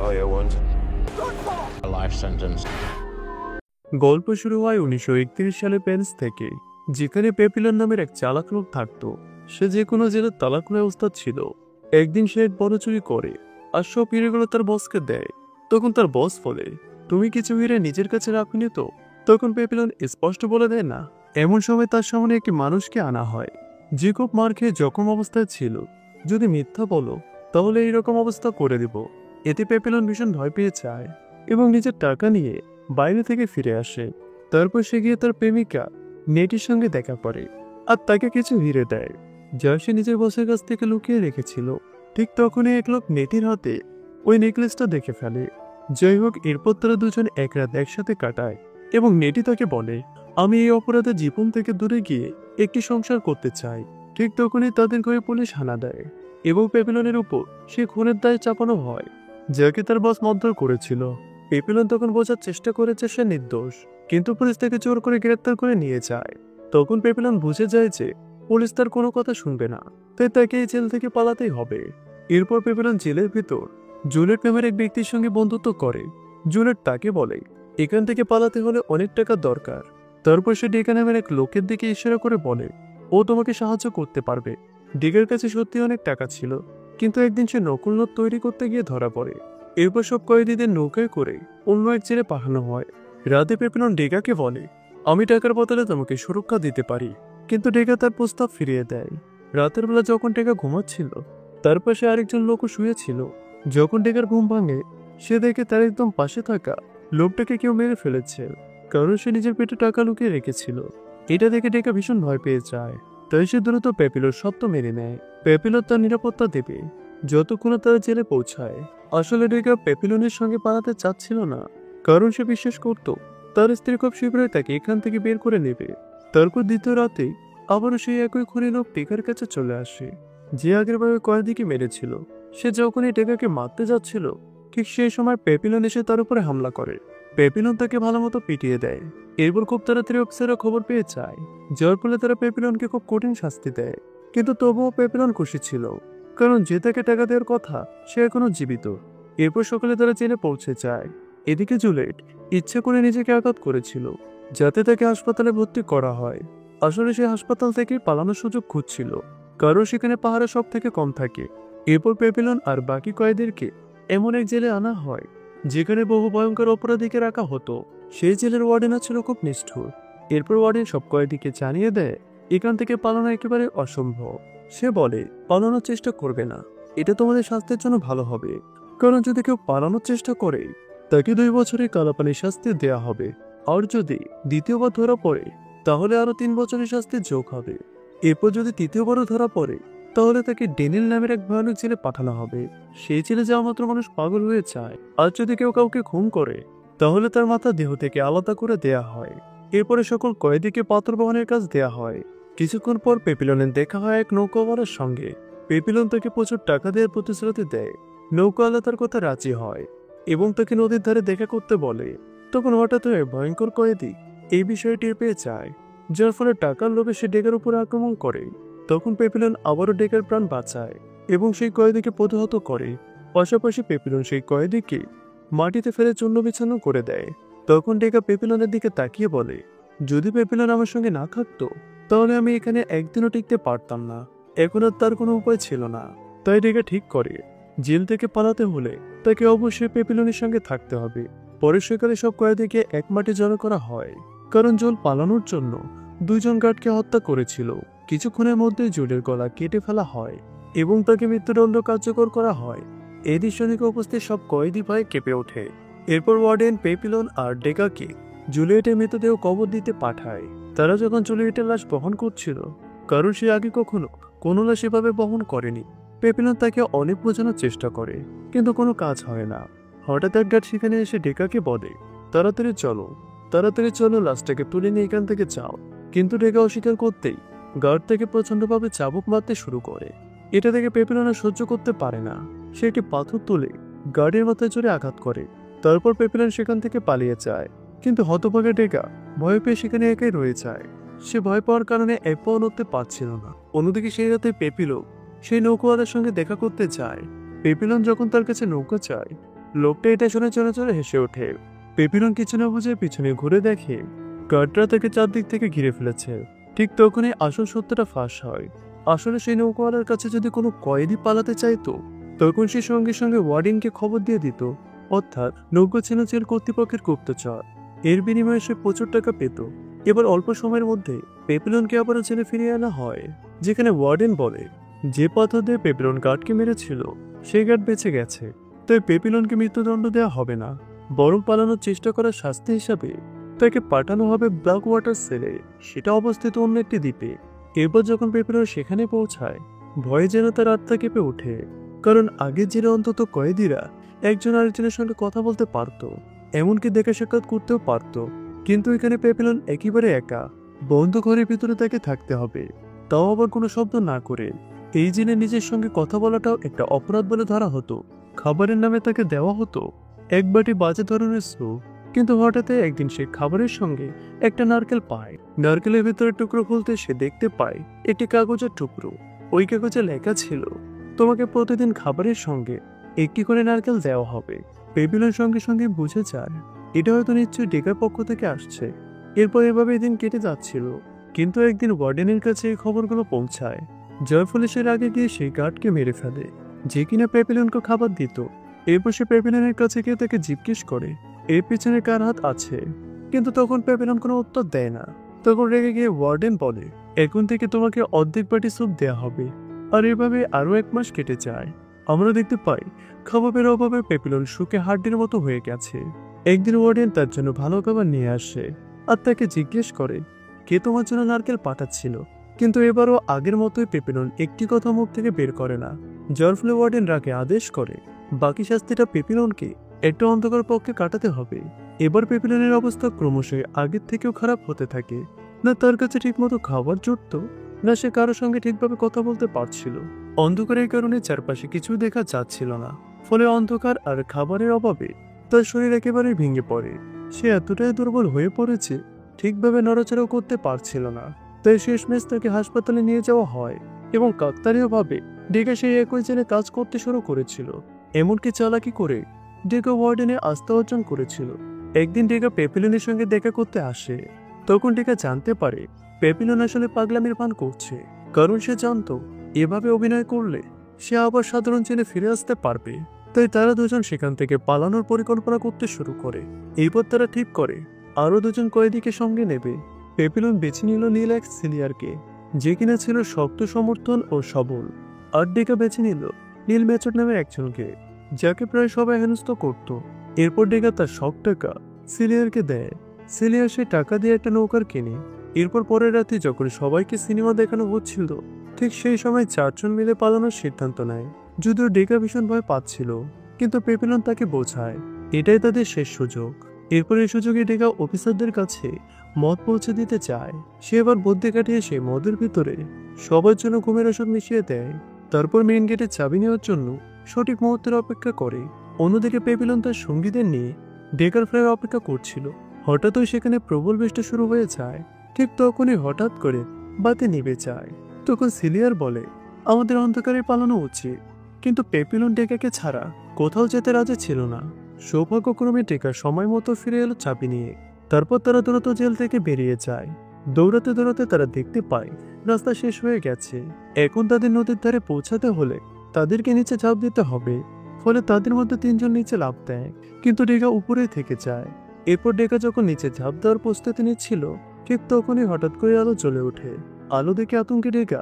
Oh yeah, one time. A life sentence. গল্প শুরু হয় 1931 সালে প্যারিস থেকে, যেখানে পেপিলন নামের এক চালাক লোক থাকত। সে যে কোনো জেলার তালাকুড়ায় ওস্তাদ ছিল। একদিন সে এক বড় চুরি করে আর সব হিরেগুলো তার বসকে দেয়। তখন তার বস বলে, তুমি কিছু হিরে নিজের কাছে রাখুনি তো? তখন পেপিলন স্পষ্ট বলে দেয় না। এমন সময় তার সামনে একটি মানুষকে আনা হয়, যে খুব মার খেয়ে জখম অবস্থায় ছিল। যদি মিথ্যা বলো তাহলে এইরকম অবস্থা করে দিব। এতে পেপিলন ভীষণ ভয় পেয়ে যায় এবং নিজের টাকা নিয়ে বাইরে থেকে ফিরে আসে। তারপর সে গিয়ে তার প্রেমিকা নেটির সঙ্গে দেখা করে আর তাকে কিছু হিরে দেয়, যা সে নিজের বসের কাছ থেকে লুকিয়ে রেখেছিল। ঠিক তখনই এক লোক নেটির হাতে ওই নেকলেসটা দেখে ফেলে। যাই হোক, এরপর তারা দুজন এক রাত একসাথে কাটায় এবং নেটি তাকে বলে, আমি এই অপরাধের জীবন থেকে দূরে গিয়ে একটি সংসার করতে চাই। ঠিক তখনই তাদের ঘরে পুলিশ হানা দেয় এবং পেপিলনের উপর সে খুনের দায় চাপানো হয়, যাকে তার বস মারধর করেছিল। পেপিলন তখন বোঝার চেষ্টা করেছে সে নির্দোষ, কিন্তু পুলিশ তাকে জোর করে গ্রেপ্তার করে নিয়ে যায়। তখন পেপিলন বুঝে যায় যে পুলিশ তার কোনো কথা শুনবে না, তাই তাকে এই জেল থেকে পালাতেই হবে। এরপর পেপিলন জেলের ভিতর জুলিয়েট নামের এক ব্যক্তির সঙ্গে বন্ধুত্ব করে। জুলিয়েট তাকে বলে, এখান থেকে পালাতে হলে অনেক টাকা দরকার। তারপর সে ডেকা নামের এক লোকের দিকে ইশারা করে বলে, ও তোমাকে সাহায্য করতে পারবে। ডেকার কাছে সত্যি অনেক টাকা ছিল, কিন্তু একদিন সে নকল নোট তৈরি করতে গিয়ে ধরা পড়ে। এরপর সব কয়েদিদের নৌকায় করে অন্য এক জেলে পাঠানো হয়। রাতে পেপিলন ডেকাকে বলে, আমি টাকার বদলে তোমাকে সুরক্ষা দিতে পারি, কিন্তু ডেকা তার প্রস্তাব ফিরিয়ে দেয়। রাতের বেলা যখন ডেকা ঘুমাচ্ছিল, তার পাশে আরেকজন লোকও শুয়েছিল। যখন ডেকার ঘুম ভাঙে, সে দেখে তার একদম পাশে থাকা লোকটাকে কেউ মেরে ফেলেছে, কারণ সে নিজের পেটে টাকা লুকিয়ে রেখেছিল। এটা দেখে ডেকা ভীষণ ভয় পেয়ে যায়, তাই সে দ্রুত পেপিলোর সত্য মেনে নেয়। পেপিলো তার নিরাপত্তা দেবে যতক্ষণ তারা জেলে পৌঁছায়। আসলে ডেকা পেপিলনের সঙ্গে পালাতে চাচ্ছিল না, কারণ সে বিশ্বাস করত তার স্ত্রী খুব শীঘ্রই তাকে এখান থেকে বের করে নেবে। তারপর দ্বিতীয় রাতে আবারও সেই একই খুনি লোক টেকার কাছে চলে আসে, যে আগের ভাবে কয়েদিকে মেরেছিল। সে যখনই টেকাকে মারতে যাচ্ছিল, ঠিক সেই সময় পেপিলন এসে তার উপরে হামলা করে। পেপিলন তাকে ভালো মতো পিটিয়ে দেয়। এরপর খুব তাড়াতাড়ি অফিসাররা খবর পেয়ে যায়, যার ফলে তারা পেপিলনকে খুব কঠিন শাস্তি দেয়। কিন্তু তবুও পেপিলন খুশি ছিল, কারণ যে তাকে টাকা দেওয়ার কথা সে এখনো জীবিত। এরপর সকালে তারা জেলে পৌঁছে যায়। এদিকে জুলিয়েট ইচ্ছে করে নিজেকে আঘাত করেছিল, যাতে তাকে হাসপাতালে ভর্তি করা হয়। আসলে সে হাসপাতাল থেকে পালানোর সুযোগ খুঁজছিল, কারণ সেখানে পাহারা সব থেকে কম থাকে। এরপর পেপিলন আর বাকি কয়েদিদেরকে এমন এক জেলে আনা হয়, যেখানে বহু ভয়ঙ্কর অপরাধীকে রাখা হতো। সেই জেলের ওয়ার্ডেন ছিল খুব নিষ্ঠুর। এরপর ওয়ার্ডেন সব কয়েদিকে জানিয়ে দেয় এখান থেকে পালানো একেবারে অসম্ভব। সে বলে, পালানোর চেষ্টা করবে না, এটা তোমাদের স্বাস্থ্যের জন্য ভালো হবে, কারণ যদি কেউ পালানোর চেষ্টা করে তাকে 2 বছরের কালাপানির শাস্তি দেয়া হবে, আর যদি দ্বিতীয়বার ধরা পড়ে তাহলে আরো 3 বছরের শাস্তি যোগ হবে। এরপর যদি তৃতীয়বারও ধরা পড়ে তাহলে তাকে ডেনিল নামের এক ভয়ানক জেলে পাঠানো হবে। সেই জেলে যাওয়া মাত্র মানুষ পাগল হয়ে যায়। আর যদি কেউ কাউকে খুন করে তাহলে তার মাথা দেহ থেকে আলাদা করে দেয়া হয়। এরপরে সকল কয়েদিকে পাথর বহনের কাজ দেয়া হয়। কিছুক্ষণ পর পেপিলনের দেখা হয় এক নৌকাওয়ালার সঙ্গে। পেপিলন তাকে প্রচুর টাকা দেওয়ার প্রতিশ্রুতি দেয়। নৌকাওয়ালা তার কথা রাজি হয় এবং তাকে নদীর ধারে দেখা করতে বলে। তখন হঠাৎ এক ভয়ঙ্কর কয়েদি এই বিষয়ে টের পেয়ে যায়, যার ফলে টাকার লোভে সে ডেকার উপরে আক্রমণ করে। তখন পেপিলন আবারও ডেকার প্রাণ বাঁচায় এবং সেই কয়েদিকে প্রতিহত করে। পাশাপাশি পেপিলন সেই কয়েদিকে মাটিতে ফেলে চূর্ণ বিচ্ছন্ন করে দেয়। তখন ডেকা পেপিলনের দিকে তাকিয়ে বলে, যদি পেপিলন আমার সঙ্গে না থাকতো তাহলে আমি এখানে একদিনও টিকতে পারতাম না। এখন আর তার কোনো উপায় ছিল না। তাই ডেকা ঠিক করে জেল থেকে পালাতে হলে তাকে অবশ্যই পেপিলনের সঙ্গে থাকতে হবে। পরের সকালে সব কয়েদিকে এক মাঠে জড়ো করা হয়, কারণ জল পালানোর জন্য 2 জন গার্ডকে হত্যা করেছিল। কিছুক্ষণের মধ্যে জুলের গলা কেটে ফেলা হয় এবং তাকে মৃত্যুদণ্ড কার্যকর করা হয়। এই দৃশ্য দেখে উপস্থিত সব কয়েদি ভয়ে কেঁপে ওঠে। এরপর ওয়ার্ডেন পেপিলন আর ডেকাকে জুলিয়েটের মৃতদেহ কবর দিতে পাঠায়। তারা যখন জুলিয়েটের লাশ বহন করছিল, কারণ সে আগে কখনো কোনো লাশ এভাবে বহন করেনি, পেপিলন তাকে অনেক বোঝানোর চেষ্টা করে, কিন্তু কোনো কাজ হয় না। হঠাৎ এক গার্ড সেখানে এসে ডেকাকে বলে, তাড়াতাড়ি চলো, লাশটাকে তুলে নিয়ে এখান থেকে যাও। কিন্তু ডেকা অস্বীকার করতেই গার্ড থেকে প্রচন্ডভাবে চাবুক মারতে শুরু করে। এটা দেখে পেপিলন সহ্য করতে পারে না। সে একটি পাথর তুলে গার্ডের মাথায় জোরে আঘাত করে। তারপর পেপিলন সেখান থেকে পালিয়ে যায়, কিন্তু হতভাগা ডেকা ভয় পেয়ে সেখানে একাই রয়ে যায়। সে ভয় পাওয়ার কারণে এক পাও নড়তে পারছিল না। অন্যদিকে সেই রাতে পেপিলন সেই নৌকাওয়ালার সঙ্গে দেখা করতে যায়। পেপিলন যখন তার কাছে নৌকা চায়, লোকটা এটা শুনে চলে চলে হেসে ওঠে। পেপিলন কিছু না বুঝে পিছনে ঘুরে দেখে গার্ডরা তাকে চারদিক থেকে ঘিরে ফেলেছে। ঠিক তখনই আসল সত্যটা ফাঁস হয়। আসলে সেই নৌকাওয়ালার কাছে যদি কোনো কয়েদি পালাতে চাইতো, তখন সে সঙ্গে সঙ্গে ওয়ার্ডেনকে খবর দিয়ে দিত, অর্থাৎ নৌকা ছিল জেল কর্তৃপক্ষের গুপ্তচর। এর বিনিময়ে সে প্রচুর টাকা পেত। এবার অল্প সময়ের মধ্যে পেপিলনকে আবারও জেলে ফিরিয়ে আনা হয়, যেখানে ওয়ার্ডেন বলে যে পাথর দিয়ে পেপিলন গার্ডকে মেরেছিল সেই গার্ড বেঁচে গেছে, তাই পেপিলনকে মৃত্যুদণ্ড দেওয়া হবে না, বরং পালানোর চেষ্টা করার শাস্তি হিসাবে তাকে পাঠানো হবে ব্ল্যাক ওয়াটার সেলে, সেটা অবস্থিত অন্য একটি দ্বীপে। এরপর যখন পেপিলন সেখানে পৌঁছায়, ভয়ে যেন তার আত্মা কেঁপে ওঠে, কারণ আগের জেলে অন্তত কয়েদিরা একজন আরেকজনের সঙ্গে কথা বলতে পারত, এমনকি দেখা সাক্ষাৎ করতেও পারত। কিন্তু এখানে পেপিলন একেবারে একা, বন্ধ ঘরের ভিতরে তাকে থাকতে হবে, তাও আবার কোনো শব্দ না করে। এই জেনে নিজের সঙ্গে কথা বলাটাও একটা অপরাধ বলে ধরা হতো। খাবারের নামে তাকে দেওয়া হতো এক বাটি বাজে ধরনের স্যুপ। কিন্তু হঠাৎ একদিন সে খাবারের সঙ্গে একটা নারকেল পায়। নারকেলের ভেতরে টুকরো খুলতে সে দেখতে পায় একটি কাগজের টুকরো। ওই কাগজে লেখা ছিল, তোমাকে প্রতিদিন খাবারের সঙ্গে একটি করে নারকেল দেওয়া হবে। পেপিলন সঙ্গে সঙ্গে বুঝে যায় এটা হয়তো নিশ্চয়ই ডেকার পক্ষ থেকে আসছে। এরপর এভাবে দিন কেটে যাচ্ছিল। কিন্তু একদিন ওয়ার্ডেনের কাছে এই খবরগুলো পৌঁছায়, যার ফলে সে আগে গিয়ে সেই গার্ডকে মেরে ফেলে, যে কিনা পেপিলনকে খাবার দিত। এরপর সে পেপিলনের কাছে গিয়ে তাকে জিজ্ঞেস করে এর পিছনে কার হাত আছে, কিন্তু তখন পেপিলন কোনো উত্তর দেয় না। তখন রেগে গিয়ে ওয়ার্ডেন বলে, এখন থেকে তোমাকে অর্ধেক বাটি স্যুপ দেওয়া হবে। আর এভাবে আরো 1 মাস কেটে যায়। আমরা দেখতে পাই খাবারের অভাবে পেপিলন শুকে হাড্ডির মতো হয়ে গেছে। একদিন ওয়ার্ডেন তার জন্য ভালো খাবার নিয়ে আসে আর তাকে জিজ্ঞেস করে কে তোমার জন্য নারকেল পাঠাচ্ছিল। কিন্তু এবারও আগের মতোই পেপিলন একটি কথা মুখ থেকে বের করে না, যার ফলে ওয়ার্ডেন রাগে আদেশ করে বাকি শাস্তিটা পেপিলনকে একটা অন্ধকার পক্ষে কাটাতে হবে। এবার পেপিলনের অবস্থা ক্রমশই আগের থেকেও খারাপ হতে থাকে। না তার কাছে ঠিকমতো খাবার জুটত, না সে কারোর সঙ্গে ঠিকভাবে কথা বলতে পারছিল। অন্ধকারের কারণে চারপাশে কিছু দেখা যাচ্ছিল না, ফলে অন্ধকার আর খাবারের অভাবে তার শরীর একেবারে ভেঙে পড়ে। সে এতটাই দুর্বল হয়ে পড়েছে ঠিকভাবে নড়াচড়াও করতে পারছিল না। তাই শেষমেশ তাকে হাসপাতালে নিয়ে যাওয়া হয় এবং কাকতালীয়ভাবে ডেকা সেই একই জেলে কাজ করতে শুরু করেছিল। এমনকি চালাকি করে ডেকা ওয়ার্ডেনে আস্থা অর্জন করেছিল। একদিন ডেকা পেপিলনের সঙ্গে দেখা করতে আসে। তখন ডেকা জানতে পারে পেপিলন আসলে পাগলামির ভান করছে, কারণ সে জানতো এভাবে অভিনয় করলে সে আবার সাধারণ জেলে ফিরে আসতে পারবে। তাই তারা দুজন সেখান থেকে পালানোর পরিকল্পনা করতে শুরু করে। এরপর তারা ঠিক করে আরো 2 জন কয়েদিকে সঙ্গে নেবে। পেপিলন বেছে নিল নীল এক সিলিয়ারকে, যে কিনা ছিল শক্ত, সমর্থন ও সবল। আর ডেকা বেছে নিল নীল মেচট নামে একজনকে, যাকে প্রায় সবাই হেনস্থ করত। এরপর ডেকা তার সব টাকা সিলিয়ারকে দেয়। সিলিয়ার সেই টাকা দিয়ে একটা নৌকার কিনে। এরপর পরের রাতে যখন সবাইকে সিনেমা দেখানো হচ্ছিল, ঠিক সেই সময় 4 জন মিলে পালানোর সিদ্ধান্ত নেয়। যদিও ডেকা ভীষণ ভয় পাচ্ছিল, কিন্তু পেপিলন তাকে বোঝায় এটাই তাদের শেষ সুযোগ। এরপর এই সুযোগে ডেকা অফিসারদের কাছে মদ পৌঁছে দিতে চায়। সে এবার বুদ্ধি কাটিয়ে সেই মদের ভিতরে সবার জন্য ঘুমের ওষুধ মিশিয়ে দেয়। তারপর মেইন গেটের চাবি নেওয়ার জন্য সঠিক মুহূর্তের অপেক্ষা করে। অন্যদিকে পেপিলন তার সঙ্গীদের নিয়ে ডেকার ফ্লাইয়ে অপেক্ষা করছিল। হঠাৎই সেখানে প্রবল বৃষ্টি শুরু হয়ে যায়। ঠিক তখনই হঠাৎ করে বাতি নিভে যায়। তখন সিলিয়ার বলে, আমাদের অন্ধকারে পালানো উচিত। কিন্তু পেপিলন ডেকাকে ছাড়া কোথাও যেতে রাজি ছিল না। সৌভাগ্যক্রমে ডেকা সময় মতো ফিরে এলো চাবি নিয়ে। তারপর তারা দ্রুত জেল থেকে বেরিয়ে যায়। দৌড়াতে দৌড়াতে তারা দেখতে পায় রাস্তা শেষ হয়ে গেছে। এখন তাদের নদীর ধারে পৌঁছাতে হলে তাদেরকে নিচে ঝাঁপ দিতে হবে। ফলে তাদের মধ্যে 3 জন নিচে লাফ দেয়, কিন্তু ডেকা উপরেই থেকে যায়। এরপর ডেকা যখন নিচে ঝাঁপ দেওয়ার প্রস্তুতি নিচ্ছিল, ঠিক তখনই হঠাৎ করে আলো জ্বলে ওঠে। আলো দেখে আতঙ্কে ডেকা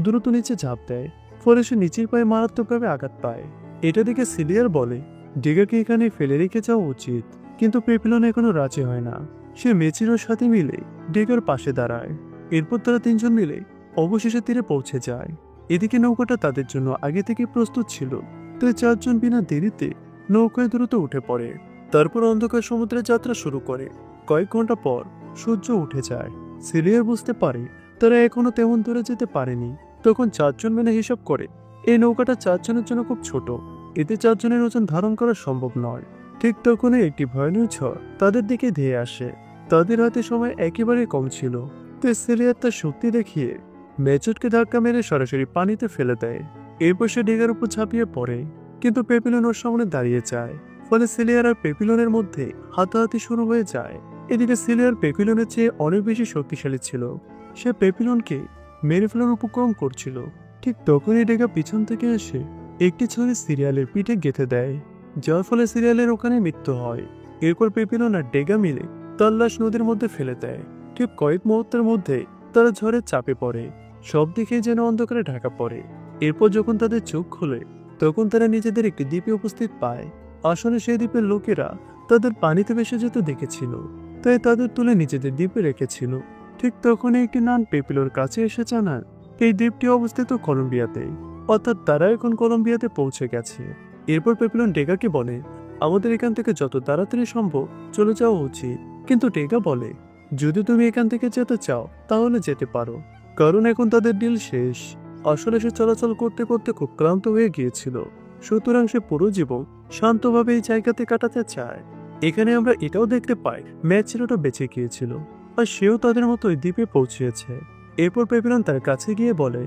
দ্রুত নিচে ঝাঁপ দেয়। ফলে সে নিচের পায়ে মারাত্মকভাবে আঘাত পায়। এটা দেখে সিলিয়ার বলে, ডেকাকে এখানে ফেলে রেখে যাওয়া উচিত। কিন্তু পেপিলন এখনো রাজি হয় না। সে মেচিরোর সাথে মিলে ডেকার পাশে দাঁড়ায়। এরপর তারা 3 জন মিলে অবশেষে তীরে পৌঁছে যায়। এদিকে নৌকাটা তাদের জন্য আগে থেকে প্রস্তুত ছিল, তাই 4 জন বিনা দেরিতে নৌকায় দ্রুত উঠে পড়ে। তারপর অন্ধকার সমুদ্রে যাত্রা শুরু করে। কয়েক ঘন্টা পর সূর্য উঠে যায়। সিলিয়ার বুঝতে পারে তারা এখনো তেমন দূরে যেতে পারেনি। তখন 4 জন মিলে হিসাব করে এই নৌকাটা 4 জনের জন্য খুব ছোট, এতে 4 জনের ওজন ধারণ করা সম্ভব নয়। ঠিক তখনই একটি ভয়ানক ঝড় তাদের দিকে ধেয়ে আসে। তাদের হাতে সময় একেবারে কম ছিল, তাই সিলিয়ার তার শক্তি দেখিয়ে মেচটকে ধাক্কা মেরে সরাসরি পানিতে ফেলে দেয়। এরপর সে ডেকার উপর ঝাঁপিয়ে পড়ে, কিন্তু পেপিলন ওর সামনে দাঁড়িয়ে যায়। ফলে সিলিয়ার আর পেপিলনের মধ্যে হাতাহাতি শুরু হয়ে যায়। এদিকে সিলিয়ার পেপিলনের চেয়ে অনেক বেশি শক্তিশালী ছিল। সে পেপিলনকে মেরে ফেলার উপক্রম করছিল। ঠিক তখনই ডেগা পিছন থেকে এসে একটি ছুরি সিরিয়ালের পিঠে গেঁথে দেয়, যার ফলে সিরিয়ালের ওখানে মৃত্যু হয়। এরপর পেপিলন আর ডেগা মিলে তার লাশ নদীর মধ্যে ফেলে দেয়। ঠিক কয়েক মুহূর্তের মধ্যে তারা ঝড়ের চাপে পড়ে, সব দিকে যেন অন্ধকারে ঢাকা পড়ে। এরপর যখন তাদের চোখ খোলে তখন তারা নিজেদের একটি দ্বীপে উপস্থিত পায়। আসলে সেই দ্বীপের লোকেরা তাদের পানিতে ভেসে যেতে দেখেছিল, তাই তাদের তুলে নিজেদের দ্বীপে রেখেছিল। ঠিক তখনই একটি নান পেপিলোর কাছে এসে জানান এই দ্বীপটি অবস্থিত কলম্বিয়াতে, অর্থাৎ তারা এখন কলম্বিয়াতে পৌঁছে গেছে। এরপর পেপিলন ডেগাকে বলে আমাদের এখান থেকে যত তাড়াতাড়ি সম্ভব চলে যাওয়া উচিত। কিন্তু ডেগা বলে যদি তুমি এখান থেকে যেতে চাও তাহলে যেতে পারো, কারণ এখন তাদের ডিল শেষ। আসলে সে চলাচল করতে করতে খুব ক্লান্ত হয়ে গিয়েছিল, সুতরাং সে পুরো জীবন শান্তভাবে এই জায়গাতে কাটাতে চায়। এখানে আমরা এটাও দেখতে পাই ম্যাচেরোটা বেঁচে গিয়েছিল আর সেও তাদের মতোই দ্বীপে পৌঁছেছে। এরপর পেপিলন তার কাছে গিয়ে বলে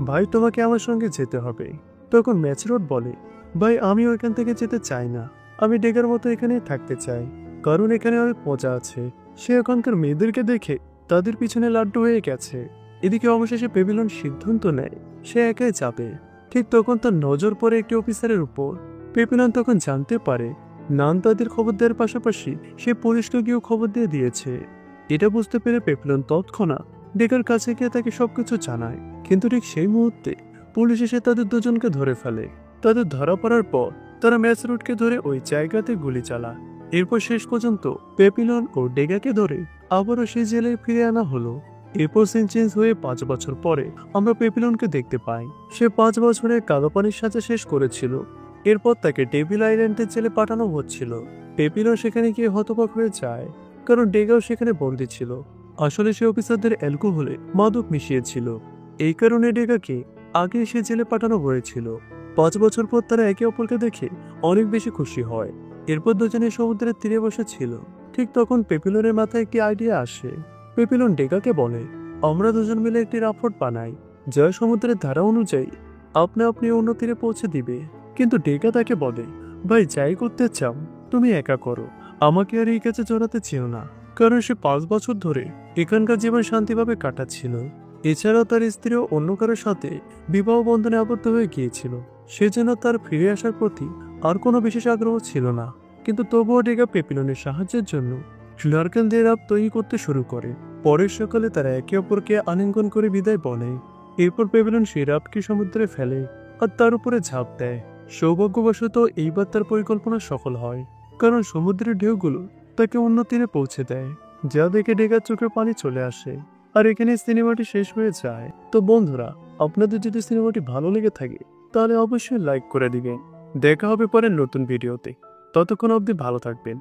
ভাই তোমাকে আমার সঙ্গে যেতে হবে। তখন ম্যাচেরোট বলে ভাই আমিও এখান থেকে যেতে চাই না, আমি ডেগার মতো এখানে থাকতে চাই, কারণ এখানে অনেক মজা আছে। সে এখানকার মেয়েদেরকে দেখে তাদের পিছনে লাড্ডু হয়ে গেছে। এদিকে অবশেষে পেপিলন সিদ্ধান্ত নেয় সে একাই যাবে। ঠিক তখন তার নজর পড়ে একটি অফিসারের উপর। পেপিলন তখন জানতে পারে নান তাদের খবর দেওয়ার পাশাপাশি সে পুলিশকে গিয়েও খবর দিয়ে দিয়েছে। এটা বুঝতে পেরে পেপিলন তৎক্ষণাৎ ডেগার কাছে গিয়ে তাকে সবকিছু জানায়। কিন্তু ঠিক সেই মুহূর্তে পুলিশ এসে তাদের দুজনকে ধরে ফেলে। তাদের ধরা পড়ার পর তারা ম্যাচরুটকে ধরে ওই জায়গাতে গুলি চালায়। এরপর শেষ পর্যন্ত পেপিলন ও ডেগাকে ধরে আবারও সেই জেলে ফিরে আনা হলো। এরপর সিন চেঞ্জ হয়ে 5 বছর পরে আমরা পেপিলনকে দেখতে পাই। সে 5 বছরের কালো পানির সাজা শেষ করেছিল। এরপর তাকে ডেভিল আইল্যান্ডের জেলে পাঠানো হচ্ছিল। পেপিলন সেখানে গিয়ে হতবাক হয়ে যায়, কারণ ডেগাও সেখানে বন্দী ছিল। আসলে সে অফিসারদের অ্যালকোহলে মাদক মিশিয়েছিল, এই কারণে ডেগাকে আগে সে জেলে পাঠানো হয়েছিল। 5 বছর পর তারা একে অপরকে দেখে অনেক বেশি খুশি হয়। এরপর দুজনে সমুদ্রের তীরে বসে ছিল। ঠিক তখন পেপিলনের মাথায় একটি আইডিয়া আসে। পেপিলন ডেগাকে বলে আমরা দুজন মিলে একটি রাফট বানাই, যা সমুদ্রের ধারা অনুযায়ী আপনা আপনি অন্য তীরে পৌঁছে দিবে। কিন্তু ডেগা তাকে বলে ভাই যাই করতে চাও তুমি একা করো, আমাকে আর এই কাছে জড়াতে চেও না, কারণ সে 5 বছর ধরে এখানকার জীবন শান্তিভাবে কাটাচ্ছিল। এছাড়াও তার স্ত্রীও অন্য কারোর সাথে বিবাহ বন্ধনে আবদ্ধ হয়ে গিয়েছিল, সেজন্য তার ফিরে আসার প্রতি আর কোনো বিশেষ আগ্রহ ছিল না। কিন্তু তবুও ডেগা পেপিলনের সাহায্যের জন্য নারকেল দিয়ে রাব তৈরি করতে শুরু করে। পরের সকালে তারা একে অপরকে আলিঙ্গন করে বিদায় বলে। এরপর পেপিলন সেই রাবকে সমুদ্রে ফেলে আর তার উপরে ঝাঁপ দেয়। সৌভাগ্যবশত এইবার তার পরিকল্পনা সফল হয়, কারণ সমুদ্রের ঢেউগুলো তাকে অন্য তীরে পৌঁছে দেয়, যা দেখে ডেগার চোখে পানি চলে আসে। আর এখানে সিনেমাটি শেষ হয়ে যায়। তো বন্ধুরা, আপনাদের যদি সিনেমাটি ভালো লেগে থাকে তাহলে অবশ্যই লাইক করে দিবেন। দেখা হবে পরের নতুন ভিডিওতে, ততক্ষণ অবধি ভালো থাকবেন।